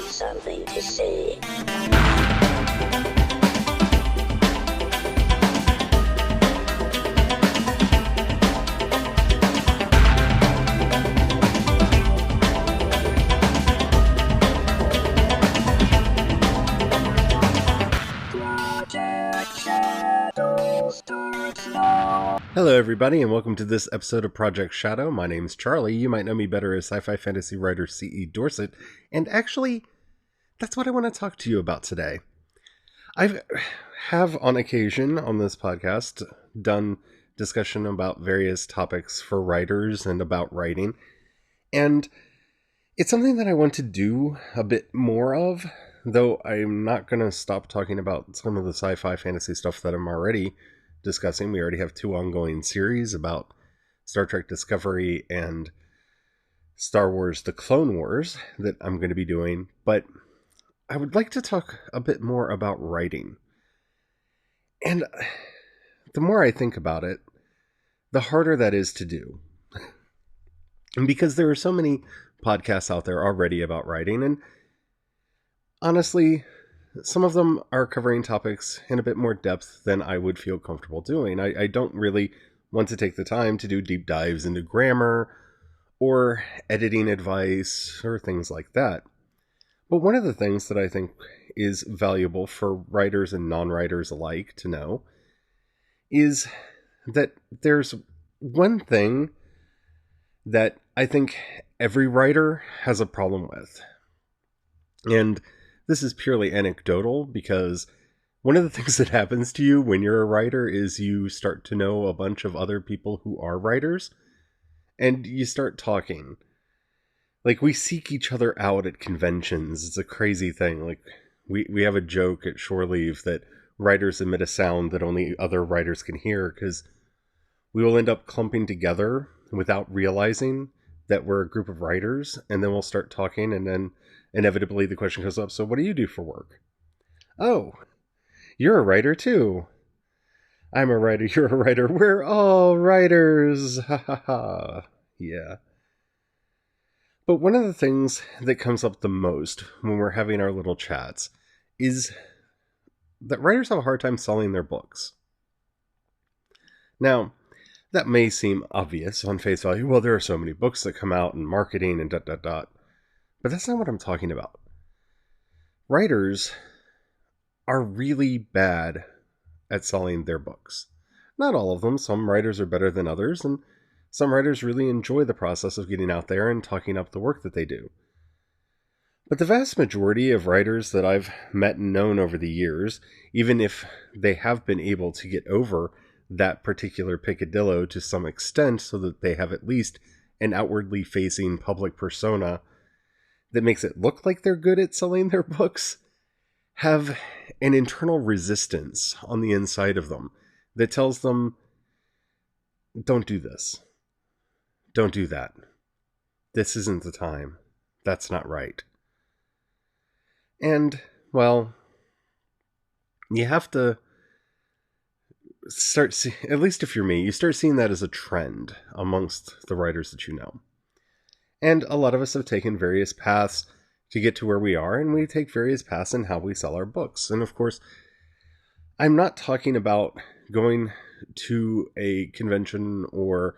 something to say. Hello everybody and welcome to this episode of Project Shadow. My name's Charlie. You might know me better as sci-fi fantasy writer C.E. Dorset. And actually, that's what I want to talk to you about today. I have on occasion on this podcast done discussion about various topics for writers and about writing. And it's something that I want to do a bit more of, though I'm not going to stop talking about some of the sci-fi fantasy stuff that I'm already discussing. We already have 2 ongoing series about Star Trek Discovery and Star Wars The Clone Wars that I'm going to be doing, but I would like to talk a bit more about writing. And the more I think about it, the harder that is to do. And because there are so many podcasts out there already about writing, and honestly, some of them are covering topics in a bit more depth than I would feel comfortable doing. I don't really want to take the time to do deep dives into grammar or editing advice or things like that. But one of the things that I think is valuable for writers and non-writers alike to know is that there's one thing that I think every writer has a problem with. And this is purely anecdotal because one of the things that happens to you when you're a writer is you start to know a bunch of other people who are writers and you start talking. Like, we seek each other out at conventions. It's a crazy thing. Like, we have a joke at Shore Leave that writers emit a sound that only other writers can hear because we will end up clumping together without realizing that we're a group of writers, and then we'll start talking, and then inevitably the question comes up, so what do you do for work? Oh, you're a writer too. I'm a writer, you're a writer, we're all writers. Ha ha ha. Yeah. But one of the things that comes up the most when we're having our little chats is that writers have a hard time selling their books. Now, that may seem obvious on face value. Well, there are so many books that come out and marketing and ... But that's not what I'm talking about. Writers are really bad at selling their books. Not all of them. Some writers are better than others, and some writers really enjoy the process of getting out there and talking up the work that they do. But the vast majority of writers that I've met and known over the years, even if they have been able to get over that particular peccadillo to some extent so that they have at least an outwardly facing public persona that makes it look like they're good at selling their books, have an internal resistance on the inside of them that tells them, don't do this. Don't do that. This isn't the time. That's not right. And, well, you have to at least if you're me, you start seeing that as a trend amongst the writers that you know. And a lot of us have taken various paths to get to where we are, and we take various paths in how we sell our books. And of course, I'm not talking about going to a convention or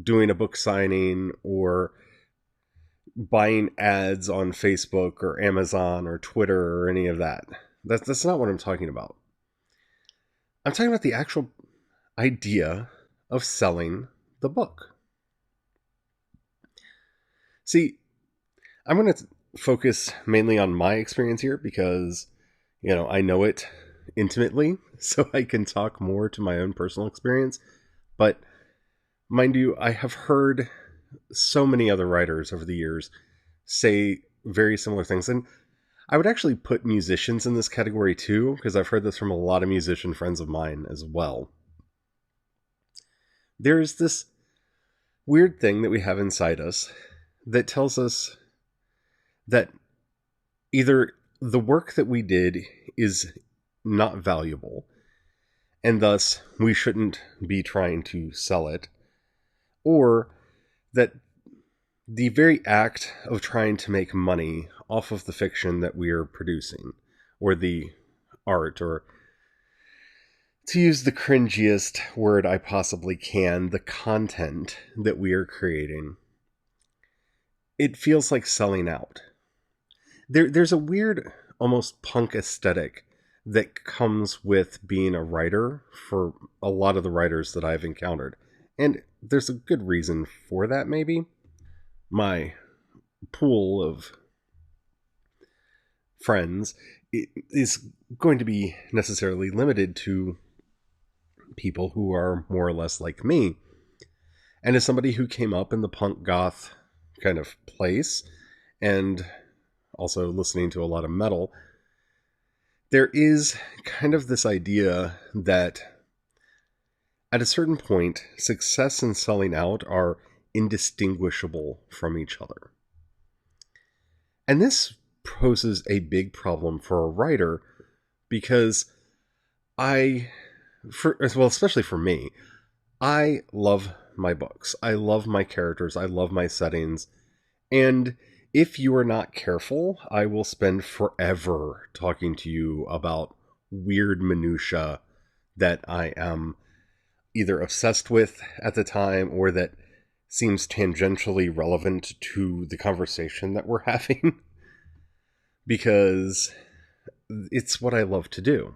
doing a book signing or buying ads on Facebook or Amazon or Twitter or any of that. That's not what I'm talking about. I'm talking about the actual idea of selling the book. See, I'm going to focus mainly on my experience here because, I know it intimately, so I can talk more to my own personal experience. But mind you, I have heard so many other writers over the years say very similar things. And I would actually put musicians in this category too, because I've heard this from a lot of musician friends of mine as well. There's this weird thing that we have inside us that tells us that either the work that we did is not valuable, and thus we shouldn't be trying to sell it, or that the very act of trying to make money off of the fiction that we are producing, or the art, or to use the cringiest word I possibly can, the content that we are creating, it feels like selling out. There's a weird, almost punk aesthetic that comes with being a writer for a lot of the writers that I've encountered. And there's a good reason for that, maybe. My pool of friends is going to be necessarily limited to people who are more or less like me. And as somebody who came up in the punk goth kind of place, and also listening to a lot of metal, there is kind of this idea that at a certain point, success and selling out are indistinguishable from each other. And this poses a big problem for a writer because especially for me, I love my books. I love my characters. I love my settings. And if you are not careful, I will spend forever talking to you about weird minutia that I am either obsessed with at the time or that seems tangentially relevant to the conversation that we're having. Because it's what I love to do.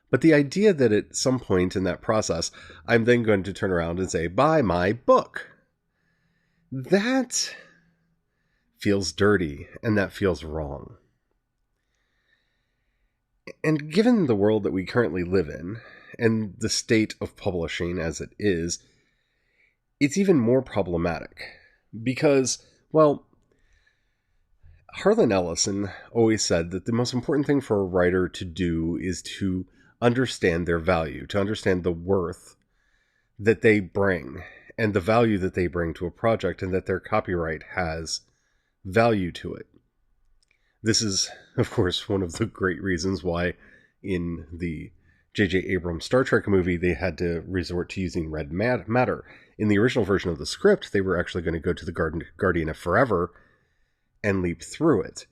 But the idea that at some point in that process, I'm then going to turn around and say, buy my book. That feels dirty, and that feels wrong. And given the world that we currently live in, and the state of publishing as it is, it's even more problematic. Because, well, Harlan Ellison always said that the most important thing for a writer to do is to understand their value, to understand the worth that they bring and the value that they bring to a project, and that their copyright has value to it. This is, of course, one of the great reasons why in the J.J. Abrams Star Trek movie they had to resort to using red matter. In the original version of the script, they were actually going to go to the Guardian of Forever and leap through it.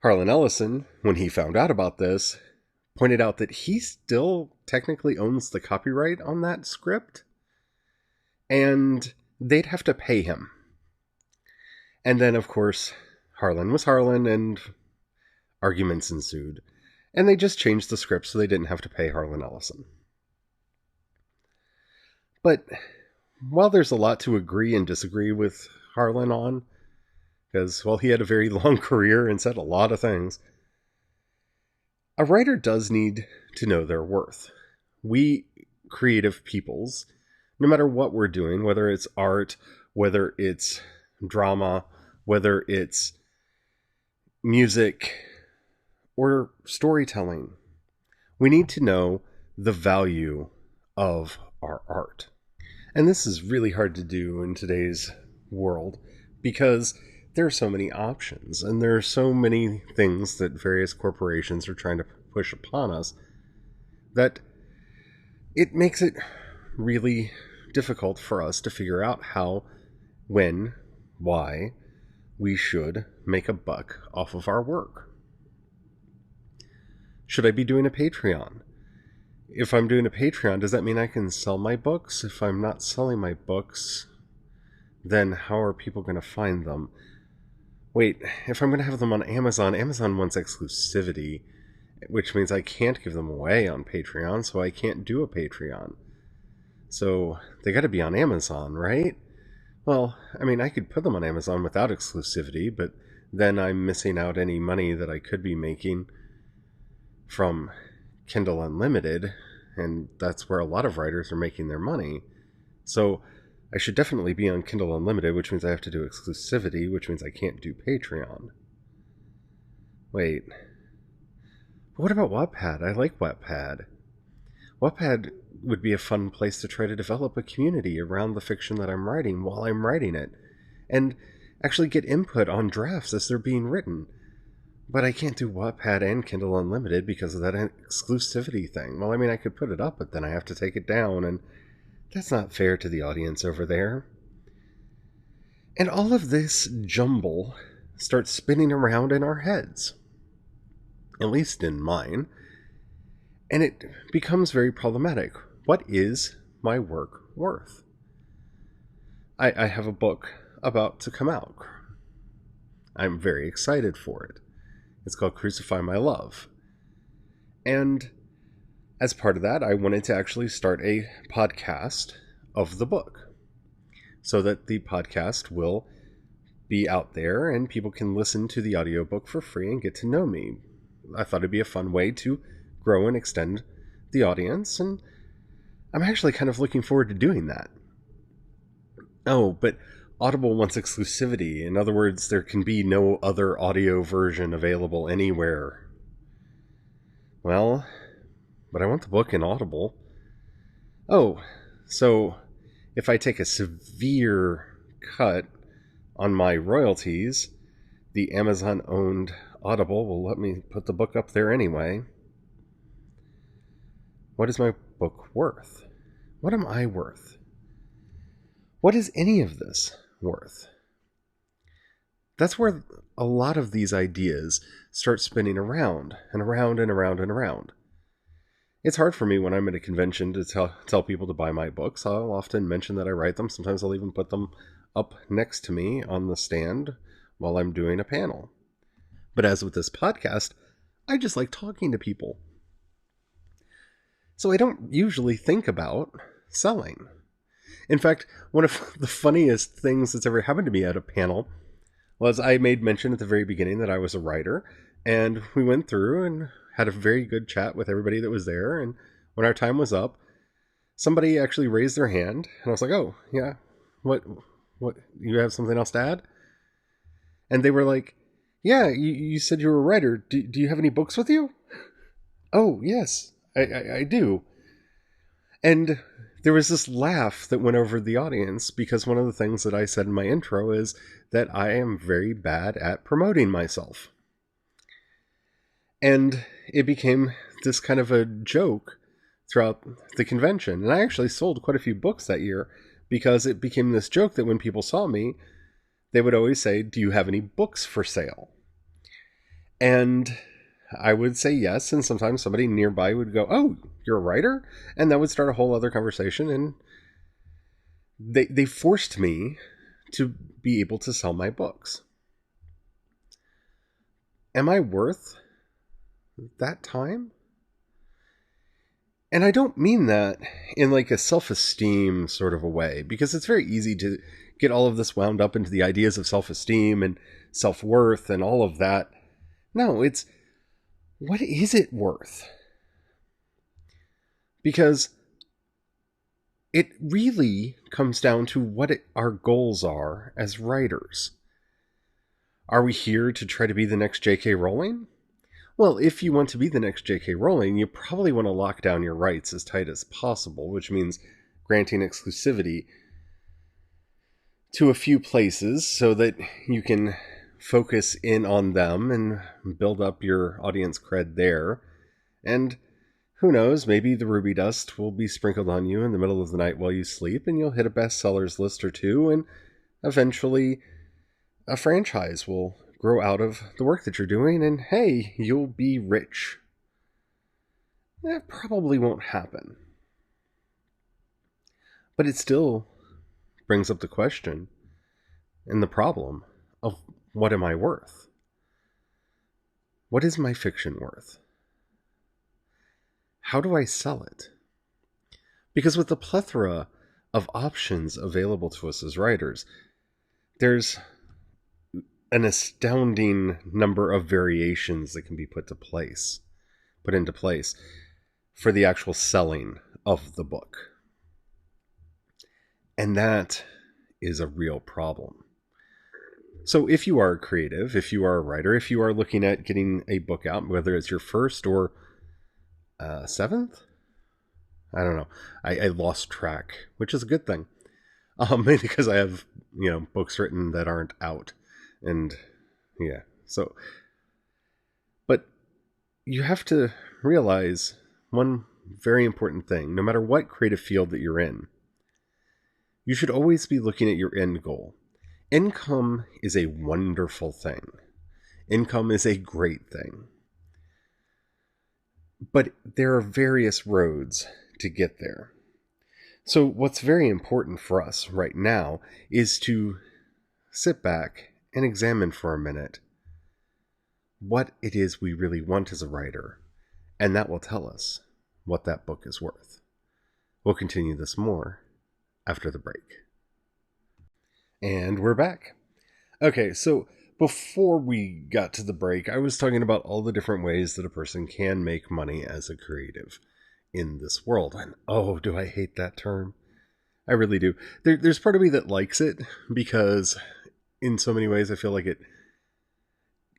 Harlan Ellison, when he found out about this, pointed out that he still technically owns the copyright on that script, and they'd have to pay him. And then, of course, Harlan was Harlan, and arguments ensued. And they just changed the script so they didn't have to pay Harlan Ellison. But while there's a lot to agree and disagree with Harlan on, because, well, he had a very long career and said a lot of things, a writer does need to know their worth. We creative peoples, no matter what we're doing, whether it's art, whether it's drama, whether it's music or storytelling, we need to know the value of our art. And this is really hard to do in today's world because there are so many options and there are so many things that various corporations are trying to push upon us that it makes it really difficult for us to figure out how, when, why we should make a buck off of our work. Should I be doing a Patreon? If I'm doing a Patreon, does that mean I can sell my books? If I'm not selling my books, then how are people going to find them? Wait, if I'm going to have them on Amazon, Amazon wants exclusivity, which means I can't give them away on Patreon, so I can't do a Patreon. So they got to be on Amazon, right? Well, I mean, I could put them on Amazon without exclusivity, but then I'm missing out any money that I could be making from Kindle Unlimited, and that's where a lot of writers are making their money. So I should definitely be on Kindle Unlimited, which means I have to do exclusivity, which means I can't do Patreon. Wait. But what about Wattpad? I like Wattpad. Wattpad would be a fun place to try to develop a community around the fiction that I'm writing while I'm writing it, and actually get input on drafts as they're being written. But I can't do Wattpad and Kindle Unlimited because of that exclusivity thing. Well, I mean, I could put it up, but then I have to take it down, and that's not fair to the audience over there. And all of this jumble starts spinning around in our heads, at least in mine, and it becomes very problematic. What is my work worth? I have a book about to come out. I'm very excited for it. It's called Crucify My Love. And as part of that, I wanted to actually start a podcast of the book so that the podcast will be out there and people can listen to the audiobook for free and get to know me. I thought it'd be a fun way to grow and extend the audience, and I'm actually kind of looking forward to doing that. Oh, but Audible wants exclusivity. In other words, there can be no other audio version available anywhere. Well, but I want the book in Audible. Oh, so if I take a severe cut on my royalties, the Amazon-owned Audible will let me put the book up there anyway. What is my book worth? What am I worth? What is any of this worth? That's where a lot of these ideas start spinning around and around and around and around. It's hard for me when I'm at a convention to tell people to buy my books. I'll often mention that I write them. Sometimes I'll even put them up next to me on the stand while I'm doing a panel. But as with this podcast, I just like talking to people. So I don't usually think about selling. In fact, one of the funniest things that's ever happened to me at a panel was I made mention at the very beginning that I was a writer, and we went through and had a very good chat with everybody that was there, and when our time was up, somebody actually raised their hand, and I was like, oh, yeah, what, you have something else to add? And they were like, yeah, you said you were a writer. Do you have any books with you? Oh, yes, I do. And there was this laugh that went over the audience because one of the things that I said in my intro is that I am very bad at promoting myself. And it became this kind of a joke throughout the convention. And I actually sold quite a few books that year because it became this joke that when people saw me, they would always say, do you have any books for sale? And I would say yes, and sometimes somebody nearby would go, oh, you're a writer? And that would start a whole other conversation, and they forced me to be able to sell my books. Am I worth that time? And I don't mean that in like a self-esteem sort of a way, because it's very easy to get all of this wound up into the ideas of self-esteem and self-worth and all of that. No, it's, what is it worth? Because it really comes down to what our goals are as writers. Are we here to try to be the next J.K. Rowling? Well, if you want to be the next J.K. Rowling, you probably want to lock down your rights as tight as possible, which means granting exclusivity to a few places so that you can focus in on them and build up your audience cred there. And who knows, maybe the ruby dust will be sprinkled on you in the middle of the night while you sleep, and you'll hit a bestsellers list or two, and eventually a franchise will grow out of the work that you're doing, and hey, you'll be rich. That probably won't happen. But it still brings up the question and the problem of what am I worth? What is my fiction worth? How do I sell it? Because with the plethora of options available to us as writers, there's an astounding number of variations that can be put into place for the actual selling of the book. And that is a real problem. So if you are creative, if you are a writer, if you are looking at getting a book out, whether it's your first or seventh, I don't know. I lost track, which is a good thing. Because I have, books written that aren't out. And yeah, so, but you have to realize one very important thing. No matter what creative field that you're in, you should always be looking at your end goal. Income is a wonderful thing. Income is a great thing. But there are various roads to get there. So what's very important for us right now is to sit back and examine for a minute what it is we really want as a writer, and that will tell us what that book is worth. We'll continue this more after the break. And we're back. Okay, so before we got to the break, I was talking about all the different ways that a person can make money as a creative in this world. And oh, do I hate that term. I really do. There's part of me that likes it because in so many ways I feel like it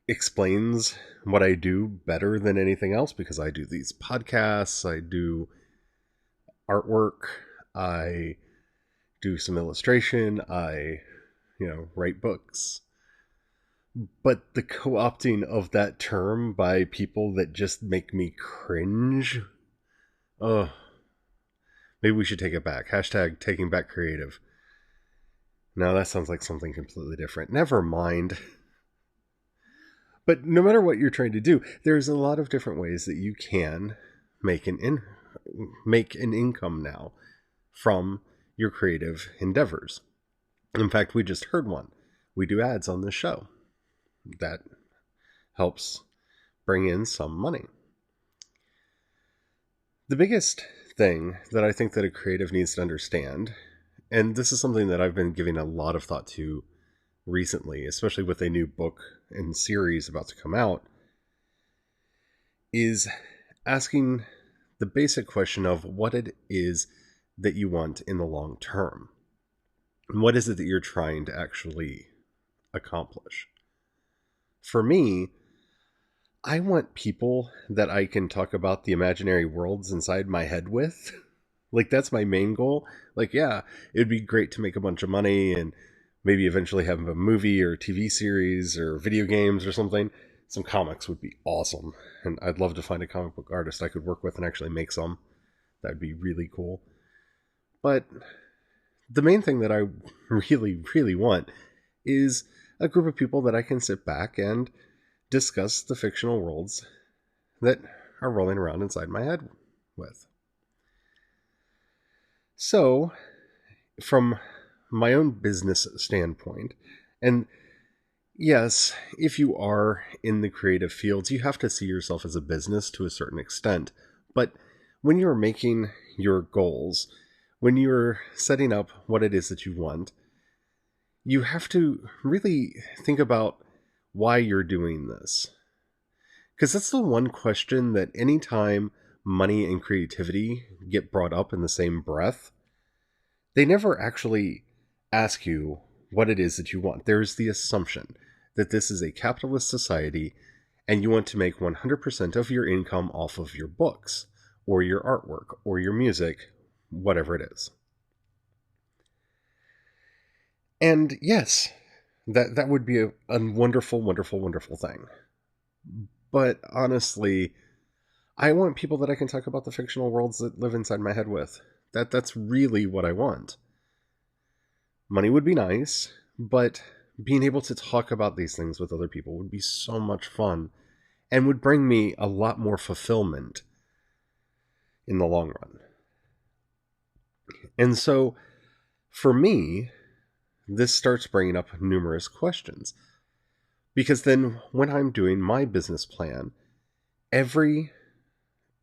explains what I do better than anything else, because I do these podcasts, I do artwork, I do some illustration, I write books. But the co-opting of that term by people that just make me cringe, maybe we should take it back. Hashtag taking back creative. Now that sounds like something completely different. Never mind. But no matter what you're trying to do, there's a lot of different ways that you can make an income now from your creative endeavors. In fact, we just heard one. We do ads on this show. That helps bring in some money. The biggest thing that I think that a creative needs to understand, and this is something that I've been giving a lot of thought to recently, especially with a new book and series about to come out, is asking the basic question of what it is that you want in the long term. And what is it that you're trying to actually accomplish? For me, I want people that I can talk about the imaginary worlds inside my head with. Like, that's my main goal. Like, yeah, it'd be great to make a bunch of money and maybe eventually have a movie or TV series or video games or something. Some comics would be awesome. And I'd love to find a comic book artist I could work with and actually make some. That'd be really cool. But the main thing that I really, really want is a group of people that I can sit back and discuss the fictional worlds that are rolling around inside my head with. So, from my own business standpoint, and yes, if you are in the creative fields, you have to see yourself as a business to a certain extent. But when you're making your goals, when you're setting up what it is that you want, you have to really think about why you're doing this. Because that's the one question that anytime money and creativity get brought up in the same breath, they never actually ask you what it is that you want. There's the assumption that this is a capitalist society and you want to make 100% of your income off of your books or your artwork or your music, whatever it is. And yes, that would be a wonderful, wonderful, wonderful thing. But honestly, I want people that I can talk about the fictional worlds that live inside my head with. That's really what I want. Money would be nice, but being able to talk about these things with other people would be so much fun and would bring me a lot more fulfillment in the long run. And so, for me, this starts bringing up numerous questions. Because then when I'm doing my business plan, every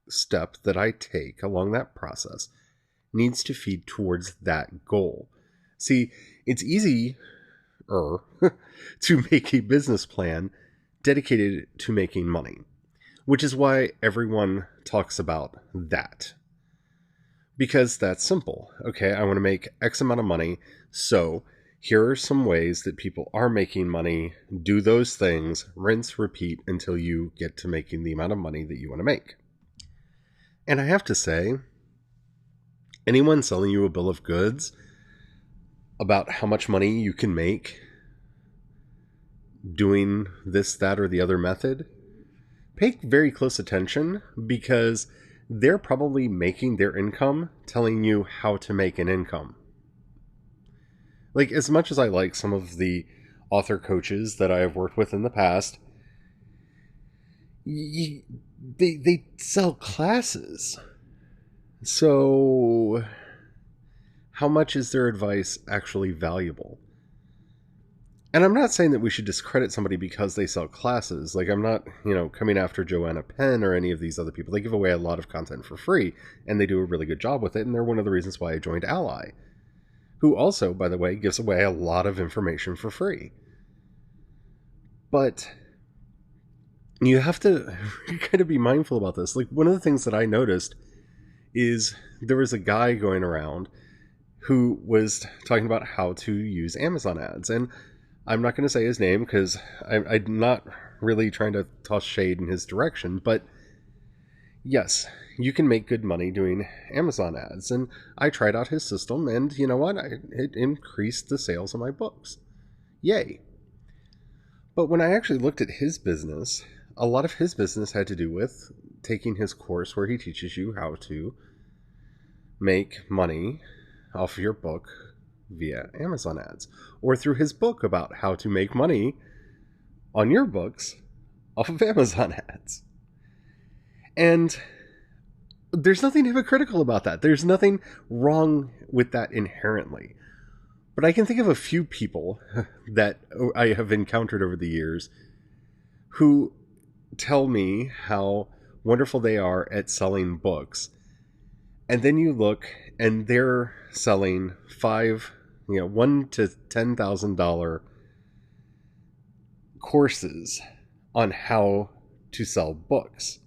step that I take along that process needs to feed towards that goal. See, it's easier to make a business plan dedicated to making money, which is why everyone talks about that. Because that's simple. Okay, I want to make X amount of money, so here are some ways that people are making money. Do those things, rinse, repeat until you get to making the amount of money that you want to make. And I have to say, anyone selling you a bill of goods about how much money you can make doing this, that, or the other method, pay very close attention, because they're probably making their income telling you how to make an income. Like, as much as I like some of the author coaches that I have worked with in the past, they sell classes. So how much is their advice actually valuable? And I'm not saying that we should discredit somebody because they sell classes. Like, I'm not, coming after Joanna Penn or any of these other people. They give away a lot of content for free, and they do a really good job with it, and they're one of the reasons why I joined Ally, who also, by the way, gives away a lot of information for free. But you have to kind of be mindful about this. Like, one of the things that I noticed is there was a guy going around who was talking about how to use Amazon ads. And I'm not going to say his name because I'm not really trying to toss shade in his direction. But yes, you can make good money doing Amazon ads. And I tried out his system, and you know what? It increased the sales of my books. Yay. But when I actually looked at his business, a lot of his business had to do with taking his course where he teaches you how to make money off of your book via Amazon ads, or through his book about how to make money on your books off of Amazon ads. And there's nothing hypocritical about that. There's nothing wrong with that inherently. But I can think of a few people that I have encountered over the years who tell me how wonderful they are at selling books. And then you look and they're selling $1,000 to $10,000 courses on how to sell books,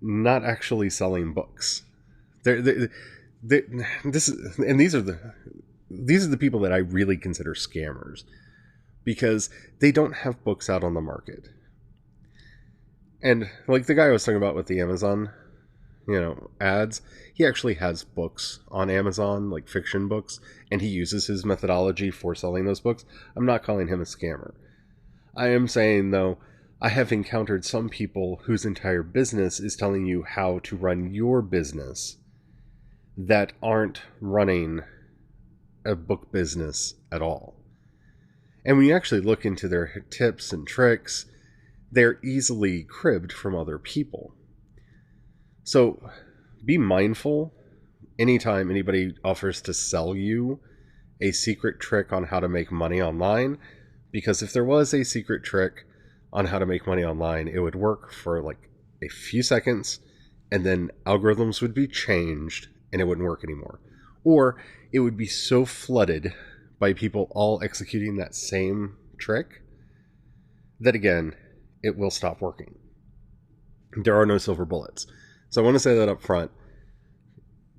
not actually selling books. These are the people that I really consider scammers, because they don't have books out on the market. And like the guy I was talking about with the Amazon, ads, he actually has books on Amazon, like fiction books, and he uses his methodology for selling those books. I'm not calling him a scammer. I am saying, though, I have encountered some people whose entire business is telling you how to run your business that aren't running a book business at all. And when you actually look into their tips and tricks, they're easily cribbed from other people. So be mindful anytime anybody offers to sell you a secret trick on how to make money online, because if there was a secret trick on how to make money online, it would work for like a few seconds, and then algorithms would be changed and it wouldn't work anymore. Or it would be so flooded by people all executing that same trick that, again, it will stop working. There are no silver bullets. So I want to say that up front.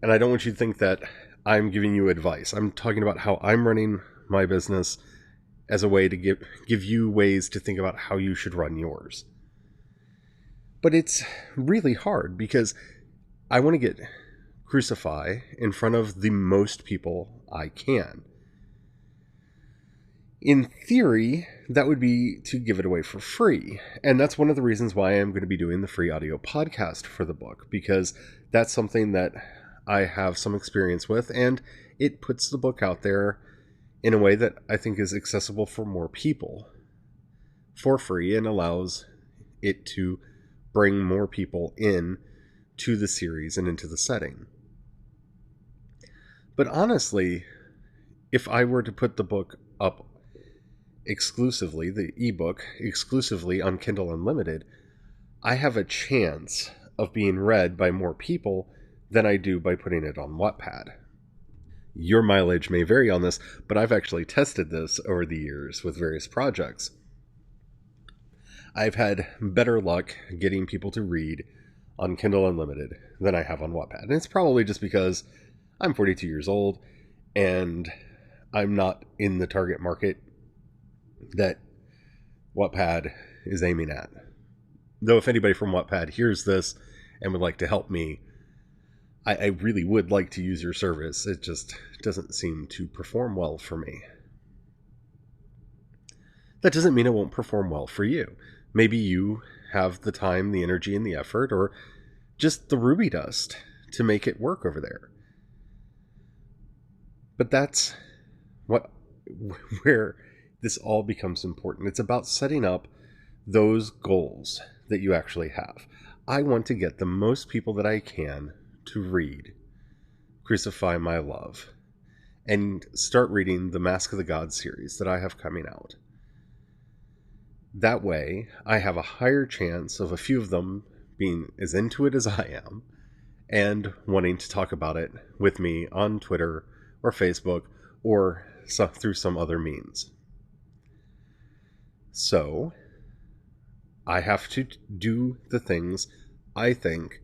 And I don't want you to think that I'm giving you advice. I'm talking about how I'm running my business as a way to give you ways to think about how you should run yours. But it's really hard because I want to get Crucify in front of the most people I can. In theory, that would be to give it away for free. And that's one of the reasons why I'm going to be doing the free audio podcast for the book, because that's something that I have some experience with, and it puts the book out there in a way that I think is accessible for more people for free and allows it to bring more people in to the series and into the setting. But honestly, if I were to put the book up exclusively, the ebook exclusively on Kindle Unlimited, I have a chance of being read by more people than I do by putting it on Wattpad. Your mileage may vary on this, but I've actually tested this over the years with various projects. I've had better luck getting people to read on Kindle Unlimited than I have on Wattpad. And it's probably just because I'm 42 years old and I'm not in the target market that Wattpad is aiming at. Though if anybody from Wattpad hears this and would like to help me, I really would like to use your service. It just doesn't seem to perform well for me. That doesn't mean it won't perform well for you. Maybe you have the time, the energy, and the effort, or just the ruby dust to make it work over there. But that's what where this all becomes important. It's about setting up those goals that you actually have. I want to get the most people that I can to read Crucify My Love and start reading the Mask of the Gods series that I have coming out. That way, I have a higher chance of a few of them being as into it as I am and wanting to talk about it with me on Twitter or Facebook or through some other means. So, I have to do the things I think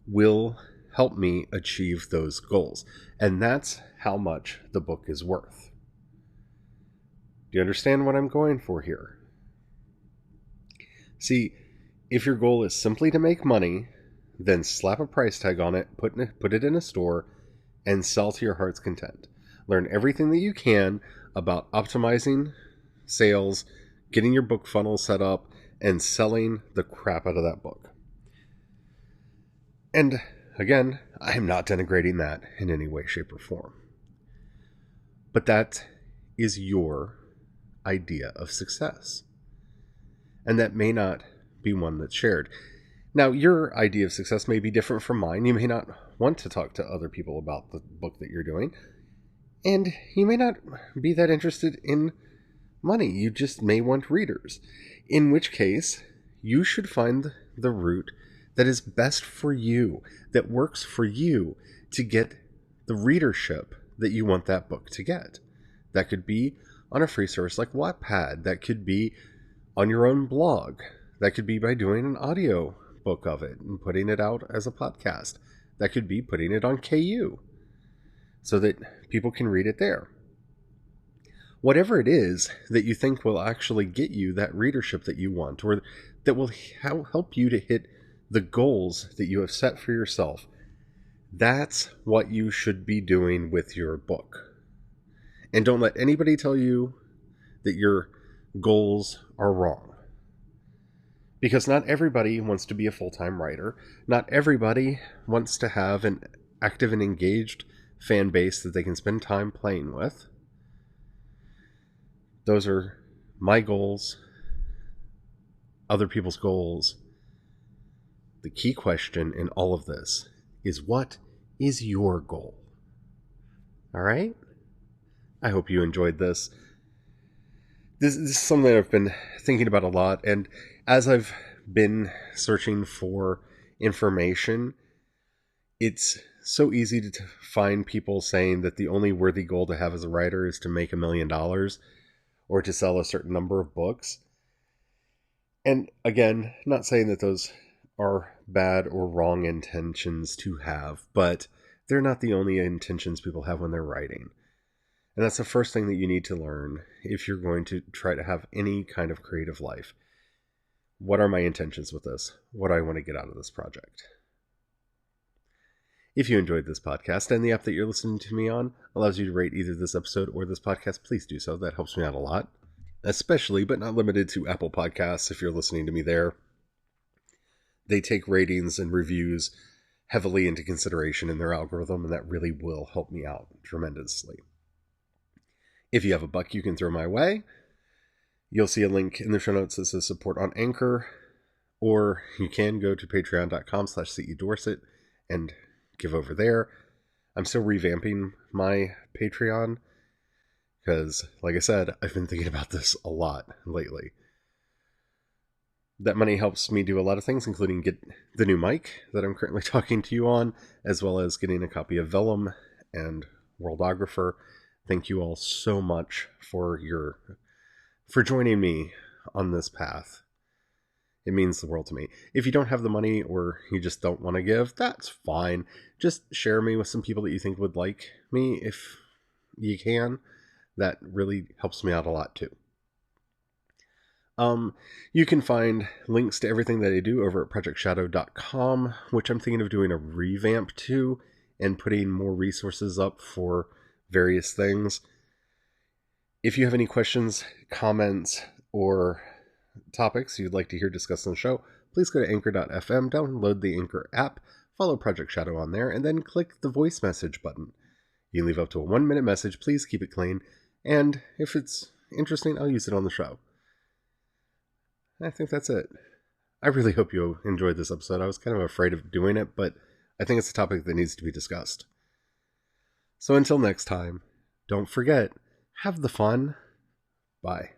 will help me achieve those goals. And that's how much the book is worth. Do you understand what I'm going for here? See, if your goal is simply to make money, then slap a price tag on it, put it in a store, and sell to your heart's content. Learn everything that you can about optimizing sales, getting your book funnel set up, and selling the crap out of that book. And again, I am not denigrating that in any way, shape, or form. But that is your idea of success. And that may not be one that's shared. Now, your idea of success may be different from mine. You may not want to talk to other people about the book that you're doing. And you may not be that interested in money. You just may want readers. In which case, you should find the route that is best for you, that works for you to get the readership that you want that book to get. That could be on a free source like Wattpad. That could be on your own blog. That could be by doing an audio book of it and putting it out as a podcast. That could be putting it on KU so that people can read it there. Whatever it is that you think will actually get you that readership that you want, or that will help you to hit the goals that you have set for yourself, that's what you should be doing with your book. And don't let anybody tell you that your goals are wrong. Because not everybody wants to be a full-time writer. Not everybody wants to have an active and engaged fan base that they can spend time playing with. Those are my goals, other people's goals. The key question in all of this is, what is your goal? All right? I hope you enjoyed this. This is something that I've been thinking about a lot, and as I've been searching for information, it's so easy to find people saying that the only worthy goal to have as a writer is to make $1 million or to sell a certain number of books. And again, not saying that those are bad or wrong intentions to have, but they're not the only intentions people have when they're writing. And that's the first thing that you need to learn if you're going to try to have any kind of creative life. What are my intentions with this? What do I want to get out of this project? If you enjoyed this podcast and the app that you're listening to me on allows you to rate either this episode or this podcast, please do so. That helps me out a lot. Especially, but not limited to, Apple Podcasts. If you're listening to me there, they take ratings and reviews heavily into consideration in their algorithm, and that really will help me out tremendously. If you have a buck you can throw my way, you'll see a link in the show notes that says support on Anchor, or you can go to patreon.com/CEDorset and give over there. I'm still revamping my Patreon because, like I said, I've been thinking about this a lot lately. That money helps me do a lot of things, including get the new mic that I'm currently talking to you on, as well as getting a copy of Vellum and Worldographer. Thank you all so much for joining me on this path. It means the world to me. If you don't have the money or you just don't want to give, that's fine. Just share me with some people that you think would like me if you can. That really helps me out a lot too. You can find links to everything that I do over at projectshadow.com, which I'm thinking of doing a revamp to and putting more resources up for various things. If you have any questions, comments, or topics you'd like to hear discussed on the show, please go to anchor.fm, download the Anchor app, follow Project Shadow on there, and then click the voice message button. You can leave up to a 1-minute message. Please keep it clean, And if it's interesting, I'll use it on the show. I think that's it. I really hope you enjoyed this episode. I was kind of afraid of doing it, but I think it's a topic that needs to be discussed. So until next time, don't forget, have the fun. Bye.